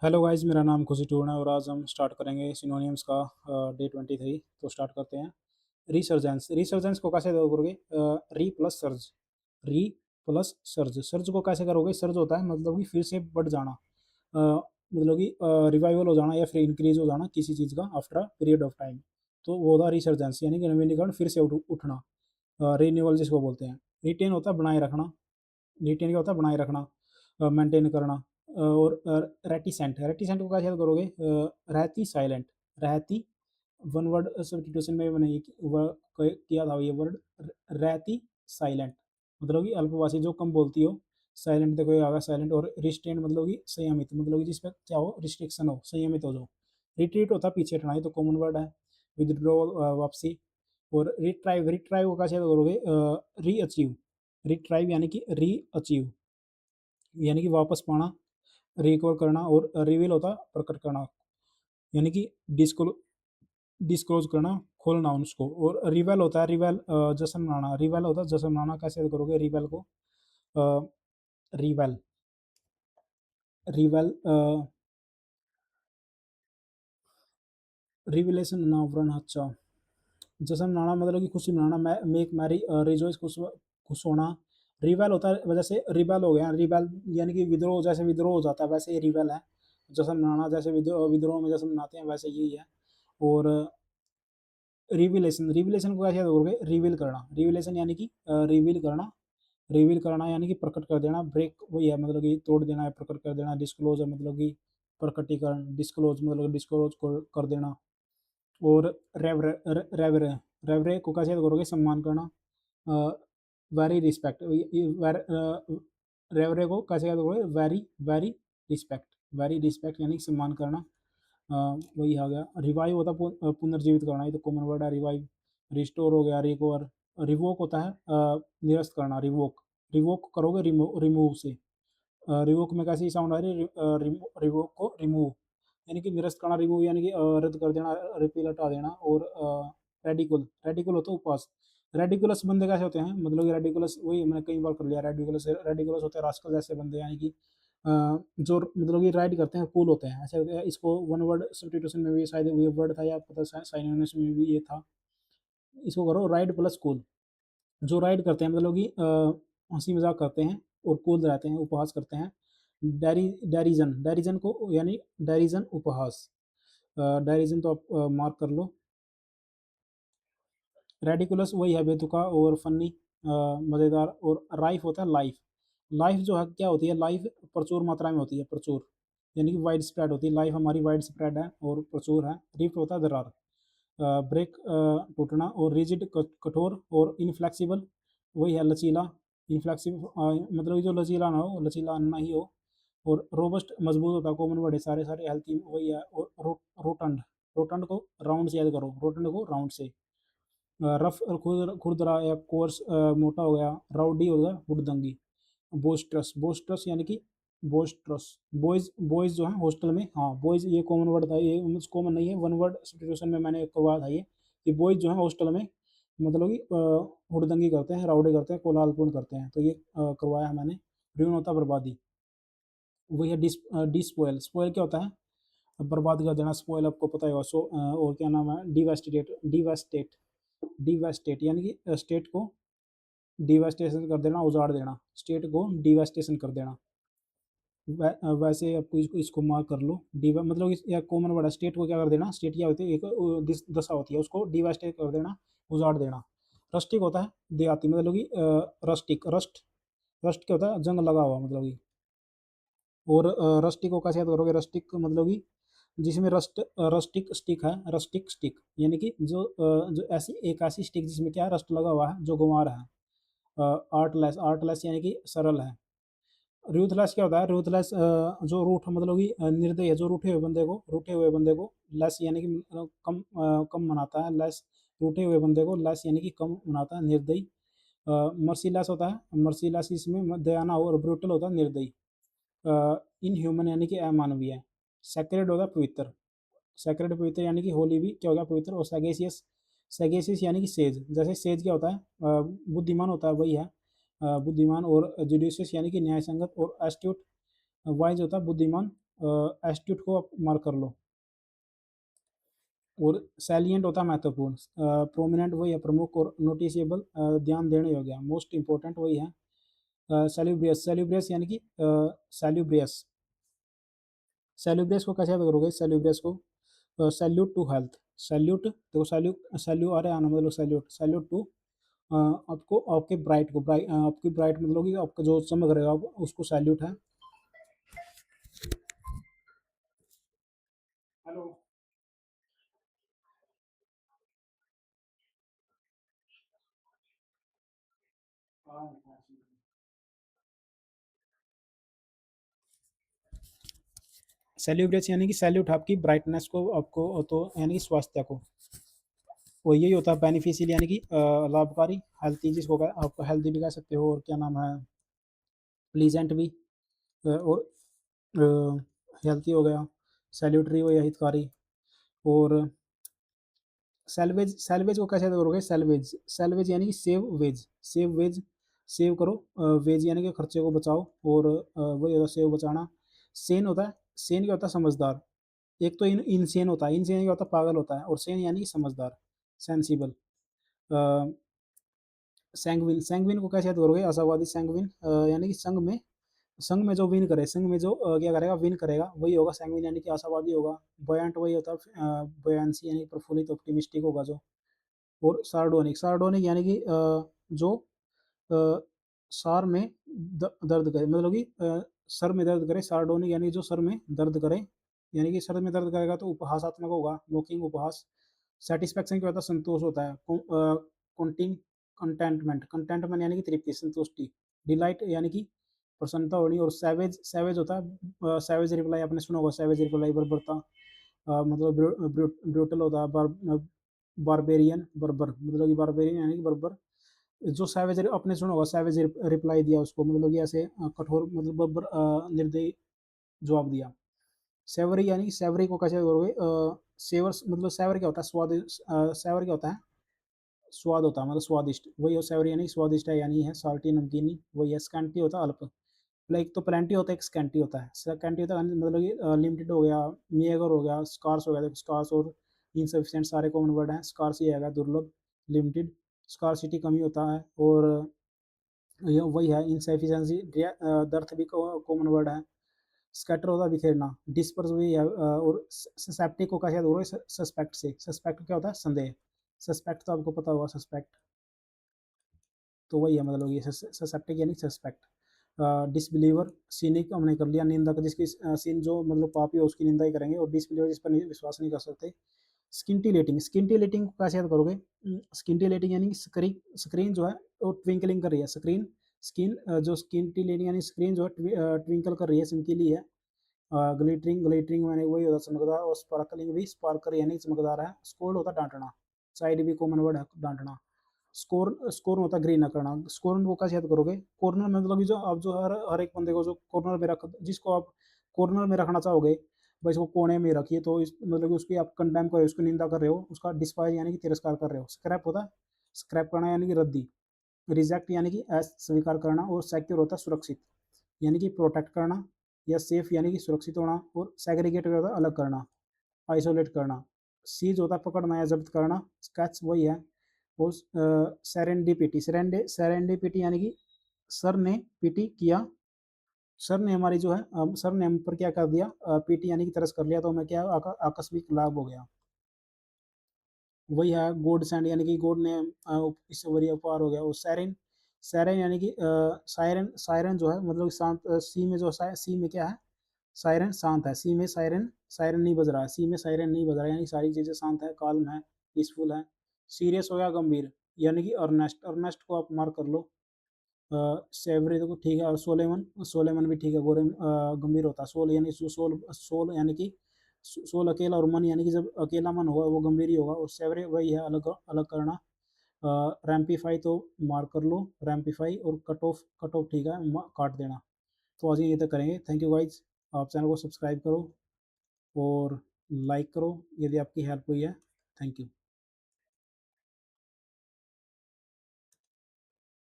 Hello guys, मेरा नाम खुशी टूर्ण है और आज हम स्टार्ट करेंगे सिनोनिम्स का डे 23। तो स्टार्ट करते हैं। रिसर्जेंस रिसर्जेंस को कैसे करोगे? री प्लस सर्ज। री प्लस सर्ज सर्ज को कैसे करोगे? सर्ज होता है मतलब कि फिर से बढ़ जाना, मतलब कि रिवाइवल हो जाना या फिर इंक्रीज हो जाना किसी चीज़ का after a period of time. तो वो होता है रिसर्जेंस, यानी कि नवीनीकरण, फिर से उठना। रिन्यूअल जिसको बोलते हैं। रिटेन होता है बनाए रखना। रिटेन क्या होता है? बनाए रखना, मेंटेन करना। और रेटिसेंट रेटिसेंट को कैसे याद करोगे? रहती साइलेंट। रहती वन वर्ड सब्स्टिट्यूशन में मैंने किया था ये वर्ड। रहती साइलेंट मतलब कि अल्पवासी जो कम बोलती हो। साइलेंट देखो ये आ गया साइलेंट। और रिस्ट्रेंट मतलब कि संयमित, मतलब कि जिसपे क्या हो, रिस्ट्रिक्शन हो, संयमित हो जाओ। रिट्रीट होता है पीछे हटना, ये तो कॉमन वर्ड है। विदड्रॉ वापसी। और रिट्राइव रिट्राइव को कैसे याद करोगे? री अचीव। रिट्राइव यानी कि री अचीव, यानी कि वापस पाना, रिकवर करना। और रिवील होता है प्रकट करना, यानी कि डिस्क्लोज करना, खोलना उसको। और रिवेल होता है रिवेल, जश्न मनाना। रिवेल होता है जश्न मनाना। कैसे याद करोगे रिवेल को? रिवेल रिवेल रिविलेशन नावरण। अच्छा, जश्न मनाना मतलब कि खुशी मनाना। मेक मैरी, रिजॉइस, खुश होना। रिवेल होता है वजह से रिबेल हो गया। रिबेल यानी कि विद्रोह, जैसे विद्रोह हो जाता है वैसे ये रिवेल है। जश्न मनाना जैसे विद्रोह में जश्न मनाते हैं वैसे यही है। और रिविलेशन रिविलेशन को कैसे याद करोगे? रिवील करना। रिविलेशन यानी कि रिवील करना। रिवील करना यानी कि प्रकट कर देना। ब्रेक वही है, मतलब कि तोड़ देना है, प्रकट कर देना। डिस्क्लोज है मतलब कि प्रकटीकरण। डिस्क्लोज मतलब डिस्क्लोज कर देना। और रेवरे रेवरे रेवरे को कैसे याद करोगे? सम्मान करना। Very respect. रेवरे को कैसे याद करोगे? Very very respect. Very respect यानी कि सम्मान करना। वही आ गया। रिवाइव होता है पुनर्जीवित करना, ये तो कॉमन वर्ड है रिवाइव। रिस्टोर हो गया, रिकवर। रिवोक होता है निरस्त करना। रिवोक रिवोक करोगे रिमूव से। रिवोक में कैसी साउंड आ रही है? रिवोक को रिमूव यानी कि निरस्त करना। रिमूव यानी कि रद्द कर देना, रिपील हटा देना। और रेडिकुल रेडिकुल होता है उपवास। रेडिकुलस बंदे कैसे होते हैं? मतलब कि रेडिकुलस वही मैंने कई बार कर लिया। रेडिकुलस रेडिकुलस होते हैं रास्कल जैसे बंदे, यानी कि जो मतलब कि राइड करते हैं, कूल होते हैं, ऐसे होते हैं। इसको वन वर्ड सब्स्टिट्यूशन में भी शायद ये वर्ड था, या पता साइनोनिम्स में भी ये था। इसको करो राइड प्लस कूल। जो राइड करते हैं मतलब कि हंसी मजाक करते हैं और कूल रहते हैं, उपहास करते हैं। डैरिजन डैरिजन को यानी डैरिजन उपहास। डैरिजन तो आप मार्क कर लो। रेडिकुलस वही है बेतुका और फनी, मज़ेदार। और राइफ होता है लाइफ। लाइफ जो है क्या होती है? लाइफ प्रचुर मात्रा में होती है, प्रचुर यानी कि वाइड स्प्रेड होती है। लाइफ हमारी वाइड स्प्रेड है और प्रचुर है। रिफ्ट होता है दरार। ब्रेक टूटना। और रिजिड कठोर। और इनफ्लेक्सिबल वही है लचीला। इनफ्लेक्सिबल मतलब कि जो लचीला ना हो, लचीला ना ही हो। और रोबस्ट मजबूत होता है, कॉमन वर्ड है सारे सारे। हेल्थी वही है। और रोटंड रोटंड को राउंड से याद करो, रोटंड को राउंड से। रफ खुरदरा या कोर्स, मोटा हो गया। राउडी हो गया हुड़दंगी। बोस्ट्रस बोस्ट्रस यानी कि बोस्ट्रस। बॉयज बॉयज जो है हॉस्टल में, हाँ बॉयज ये कॉमन वर्ड था, ये मीन्स कॉमन नहीं है, वन वर्ड सिचुएशन में मैंने एक बार था ये, कि बॉयज जो है हॉस्टल में मतलब कि हुड़दंगी करते हैं, राउडी करते हैं, कोलाहलपूर्ण करते हैं। तो ये करवाया है मैंने। ड्यून होता है बर्बादी। वही है डिस्पोयल। स्पोयल क्या होता है? बर्बाद कर देना। स्पोयल आपको पता होगा। सो और क्या नाम है? डिवेस्टेट डिवेस्टेट डिवेस्टेट यानी कि स्टेट को डिवेस्टेशन कर देना, उजाड़ देना। स्टेट को डिवेस्टेशन कर देना। वैसे आपको इसको मार्क कर लो। डिवा मतलब या कॉमन वर्ड है। स्टेट को क्या कर देना? स्टेट क्या होती है? एक दशा होती है, उसको डिवेस्टेट कर देना, उजाड़ देना। रस्टिक होता है देहाती, मतलब कि रस्टिक रस्ट। रस्ट क्या होता है? जंग लगा हुआ मतलब कि। और रस्टिक को कैसे याद करोगे? रस्टिक मतलब कि जिसमें रस्टिक स्टिक है। रस्टिक स्टिक यानी कि जो ऐसी एक ऐसी स्टिक जिसमें क्या है? रस्ट लगा हुआ है, जो गुमार है। आर्टलेस आर्टलेस यानी कि सरल है। रूथलेस क्या होता है? रूथलेस जो रूठ मतलब कि निर्दयी है, जो रूठे हुए बंदे को लेस यानी कि कम कम मनाता है। लेस रूठे हुए बंदे को लेस यानी कि कम मनाता है, निर्दयी। मर्सीलेस होता है, मर्सीलेस इसमें दयाना हो। और ब्रूटल होता है निर्दयी। इनह्यूमन यानी कि अमानवीय। सेक्रेड होता है पवित्र। सेक्रेड पवित्र यानी कि होली भी क्या हो गया? पवित्र। और सैगेसियस सैगेसियस यानी कि सेज। जैसे सेज क्या होता है? बुद्धिमान होता है, वही है बुद्धिमान। और जुडिशियस यानी कि न्याय संगत। और एस्ट्यूट वाइज होता है बुद्धिमान। एस्ट्यूट को आप मार्क कर लो। और सैलिएंट होता है महत्वपूर्ण, प्रोमिनेंट वही है प्रमुख, और नोटिसेबल ध्यान देने योग्य, मोस्ट इंपॉर्टेंट वही है। सेल्यूब्रियस, सेल्यूब्रियस यानी कि सेल्यूब्रियस, सेल्यूब्रियस को कैसे याद करोगे? सेल्यूब्रियस को सैल्यूट टू हेल्थ, सैल्यूट देखो, सैल्यूट सैल्यू अरे आना मतलब सैल्यूट, सैल्यूट टू आपको आपके ब्राइट को, ब्राइट आपकी ब्राइट मतलब कि आपका जो चमक रहेगा उसको सैल्यूट है। हेलो। सेल्यूब्रियस यानी कि सैल्यूट आपकी ब्राइटनेस को, आपको तो यानी कि स्वास्थ्य को। और यही होता है बेनिफिशियल यानी कि लाभकारी, हेल्थी जिसको आप हेल्थी भी कह सकते हो, और क्या नाम है, प्लीजेंट भी, और हेल्थी हो गया, सैल्यूटरी हो या हितकारी। और सैल्वेज, सैल्वेज को कैसे करोगे? सैल्वेज, सैल्वेज यानी कि save wage, save wage, save करो, वेज यानी कि खर्चे को बचाओ, और वही होता है सेव बचाना। सेन होता है, सेन क्या होता है? समझदार। एक तो इनसेन होता है, इनसेन क्या होता है? पागल होता है, और सेन यानी कि समझदार, सेंसिबल। सैंग्विन, सैंग्विन को कैसे याद करोगे? आशावादी, सैंग्विन यानी कि संग में जो विन करे, संग में जो क्या करेगा? विन करेगा, वही होगा सैंग्विन यानी कि आशावादी होगा। बॉयंट वही होता है बॉयंसी यानी प्रफुल्लित, ऑप्टिमिस्टिक होगा जो। और सार्डोनिक, सार्डोनिक यानी कि जो अ, सार में दर्द करे, मतलब कि सर में दर्द करे, सार्डोनिक यानी जो सर में दर्द करे, यानी कि सर में दर्द करेगा तो उपहासात्मक होगा, मोकिंग उपहास। सेटिस्फैक्शन क्या होता है? संतोष होता है। कॉन्टिंग, कंटेंटमेंट, कंटेंटमेंट यानी कि तृप्ति, संतुष्टि। डिलाइट यानी कि प्रसन्नता होनी। और सैवेज, सैवेज होता है सैवेज रिप्लाई, आपने सुना होगा सैवेज रिप्लाई, बर्बरता, मतलब ब्रूटल होता है। बारबेरियन, बर्बर मतलब कि बारबेरियन यानी कि बर्बर। जो सैवेज, आपने सुना होगा सैवेज रिप्लाई दिया उसको, मतलब कि ऐसे कठोर, मतलब बर्बर निर्दयी जवाब दिया। सेवरी यानी कि सेवरी को कैसे करोगे? सेवर्स मतलब सेवर क्या होता है? स्वाद, सेवर क्या होता है? स्वाद होता है, मतलब स्वादिष्ट, वही हो सेवरी यानी स्वादिष्ट है, यानी है साल्टी, नमकीनी, वही है। स्कैंटी होता है अल्प, लाइक तो प्लेंटी होता है, एक स्कैंटी होता है। स्कैंटी होता है मतलब कि लिमिटेड हो गया, मिएगर हो गया, स्कार्स हो गया। देखो स्कार्स और इनसफिशिएंट सारे कॉमन वर्ड हैं। स्कार्स ही आएगा, दुर्लभ, लिमिटेड, स्कार्सिटी कमी होता है। और ये वही है इनसफिशिएंसी, दर्थ भी कॉमन वर्ड है। स्कैटर होता है बिखेरना, डिस्पर्स भी है। और ससेप्टिक को कैसे याद करोगे? सस्पेक्ट से, सस्पेक्ट क्या होता है? संदेह। सस्पेक्ट तो आपको पता होगा, सस्पेक्ट तो वही है, मतलब ये ससेप्टिक यानी सस्पेक्ट। डिसबिलीवर, सीनिक हमने कर लिया, निंदा का, जिसकी सीन जो मतलब पापी हो उसकी निंदा ही करेंगे। और डिसबिलीवर जिस पर विश्वास नहीं कर सकते। स्किंटिलेटिंग, स्किंटिलेटिंग को कैसे याद करोगे? स्किंटिलेटिंग यानी कि स्क्रीन, स्क्रीन जो है वो ट्विंकलिंग कर रही है, स्क्रीन, स्किन जो स्किंटिलेटिंग यानी स्क्रीन जो है ट्विंकल कर रही है, चमकीली है। ग्लिटरिंग, ग्लिटरिंग मैंने वही होता चमकदार। और स्पार्कलिंग भी, स्पार्कर यानी चमकदार है। स्कोल्ड होता डांटना, साइड भी कॉमन वर्ड है, डांटना। स्कोर, स्कोर होता घृणा करना। स्कोर को कैसे याद करोगे? कॉर्नर में, मतलब कि जो आप जो हर एक बंदे को जो कॉर्नर में रख, जिसको आप कॉर्नर में रखना चाहोगे, भाई इसको कोने में रखिए, तो इस मतलब कि उसकी आप कंडेम कर रहे हो, उसकी निंदा कर रहे हो, उसका डिस्पाइज यानी कि तिरस्कार कर रहे हो। स्क्रैप होता है, स्क्रैप करना यानी कि रद्दी। रिजेक्ट यानी कि अस्वीकार करना। और सिक्योर होता है सुरक्षित, यानी कि प्रोटेक्ट करना। या सेफ यानी कि सुरक्षित होना। और सेग्रीगेट होता है अलग करना, आइसोलेट करना। सीज होता है पकड़ना या जब्त करना। स्केच वही है। और सेरेंडिपिटी, सेरेंडिपिटी यानी कि सर ने पीटी किया, सर ने हमारी जो है सर ने हम पर क्या कर दिया? पीटी यानी कि तरस कर लिया, तो हमें क्या आकस्मिक लाभ हो गया, वही है। गॉड सेंड यानी कि गॉड ने इससे वरी उपहार हो गया। और सैरन, सैरन यानी कि सायरन, सायरन जो है मतलब शांत, सी में जो सी में क्या है? सायरन शांत है, सी में सायरन, सायरन नहीं बज रहा है, सी में सायरन नहीं बज रहा है, यानी सारी चीज़ें शांत है, काल्म है, पीसफुल है। सीरियस हो गया गंभीर, यानी कि अर्नेस्ट, अर्नेस्ट को आप मार्क कर लो। सेवरी तो ठीक है। और सोलेमन, सोलेमन भी ठीक है, गोरे गंभीर होता है। सोल यानी सोल, सोल यानी कि सोल अकेला, और मन यानी कि जब अकेला मन होगा वो गंभीर ही होगा। और सेवरे वही है अलग, अलग करना। रैम्पीफाई तो मार्क कर लो, रैम्पीफाई। और कट ऑफ, कट ऑफ ठीक है, काट देना। तो आज ये तक करेंगे। थैंक यू गाइज, आप चैनल को सब्सक्राइब करो और लाइक करो यदि आपकी हेल्प हुई है। Thank you.